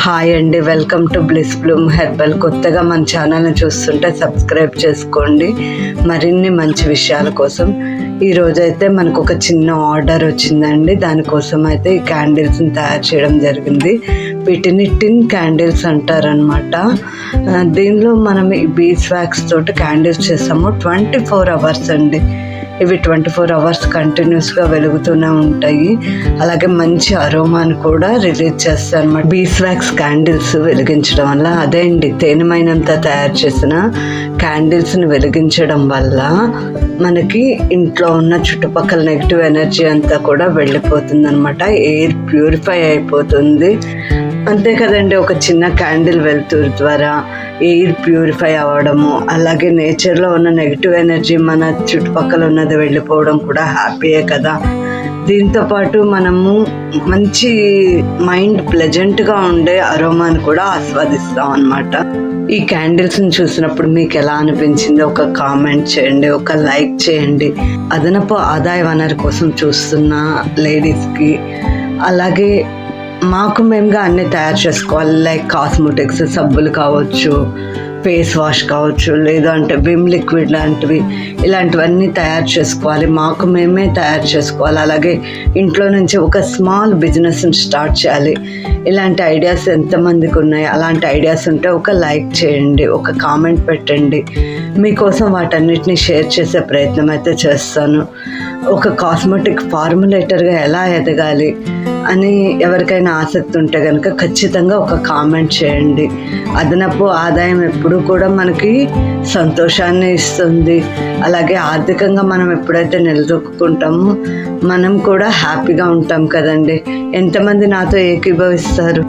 Hi అండి, welcome to bliss Bloom herbal. కొత్తగా మన ఛానల్ని చూస్తుంటే సబ్స్క్రైబ్ చేసుకోండి మరిన్ని మంచి విషయాల కోసం. ఈరోజైతే మనకు ఒక చిన్న ఆర్డర్ వచ్చిందండి. దానికోసం అయితే ఈ క్యాండిల్స్ని తయారు చేయడం జరిగింది. వీటిని టిన్ క్యాండిల్స్ అంటారనమాట. దీనిలో మనం ఈ బీస్ వ్యాక్స్ తోటి క్యాండిల్స్ చేస్తాము. 24 hours అండి. ఇవి 24 hours కంటిన్యూస్గా వెలుగుతూనే ఉంటాయి. అలాగే మంచి అరోమాని కూడా రిలీజ్ చేస్తాయి అన్నమాట. బీస్ వ్యాక్స్ క్యాండిల్స్ వెలిగించడం వల్ల, అదే అండి తేనెమైనంతా తయారు చేసిన క్యాండిల్స్ని వెలిగించడం వల్ల మనకి ఇంట్లో ఉన్న చుట్టుపక్కల నెగిటివ్ ఎనర్జీ అంతా కూడా వెళ్ళిపోతుంది అనమాట. ఎయిర్ ప్యూరిఫై అయిపోతుంది. అంతే కదండి, ఒక చిన్న క్యాండిల్ వెలుతురు ద్వారా ఎయిర్ ప్యూరిఫై అవ్వడము, అలాగే నేచర్లో ఉన్న నెగిటివ్ ఎనర్జీ మన చుట్టుపక్కల ఉన్నది వెళ్ళిపోవడం కూడా హ్యాపీయే కదా. దీంతోపాటు మనము మంచి మైండ్ ప్లెజెంట్గా ఉండే అరోమాని కూడా ఆస్వాదిస్తాం అన్నమాట. ఈ క్యాండిల్స్ని చూసినప్పుడు మీకు ఎలా అనిపించిందో ఒక కామెంట్ చేయండి, ఒక లైక్ చేయండి. అదనపు ఆదాయ వనరు కోసం చూస్తున్న లేడీస్కి, అలాగే మాకు మేముగా అన్నీ తయారు చేసుకోవాలి. లైక్ కాస్మెటిక్స్, సబ్బులు కావచ్చు, ఫేస్ వాష్ కావచ్చు, లేదంటే విమ్ లిక్విడ్ లాంటివి, ఇలాంటివన్నీ తయారు చేసుకోవాలి. మాకు మేమే తయారు చేసుకోవాలి. అలాగే ఇంట్లో నుంచి ఒక స్మాల్ బిజినెస్ని స్టార్ట్ చేయాలి. ఇలాంటి ఐడియాస్ ఎంతమందికి ఉన్నాయి? అలాంటి ఐడియాస్ ఉంటే ఒక లైక్ చేయండి, ఒక కామెంట్ పెట్టండి. మీకోసం వాటన్నిటిని షేర్ చేసే ప్రయత్నం అయితే చేస్తాను. ఒక కాస్మెటిక్ ఫార్ములేటర్గా ఎలా ఎదగాలి అని ఎవరికైనా ఆసక్తి ఉంటే కనుక ఖచ్చితంగా ఒక కామెంట్ చేయండి. అదనపు ఆదాయం ఎప్పుడూ కూడా మనకి సంతోషాన్ని ఇస్తుంది. అలాగే ఆర్థికంగా మనం ఎప్పుడైతే నిలదొక్కుంటామో మనం కూడా హ్యాపీగా ఉంటాం కదండి. ఎంతమంది నాతో ఏకీభవిస్తారు?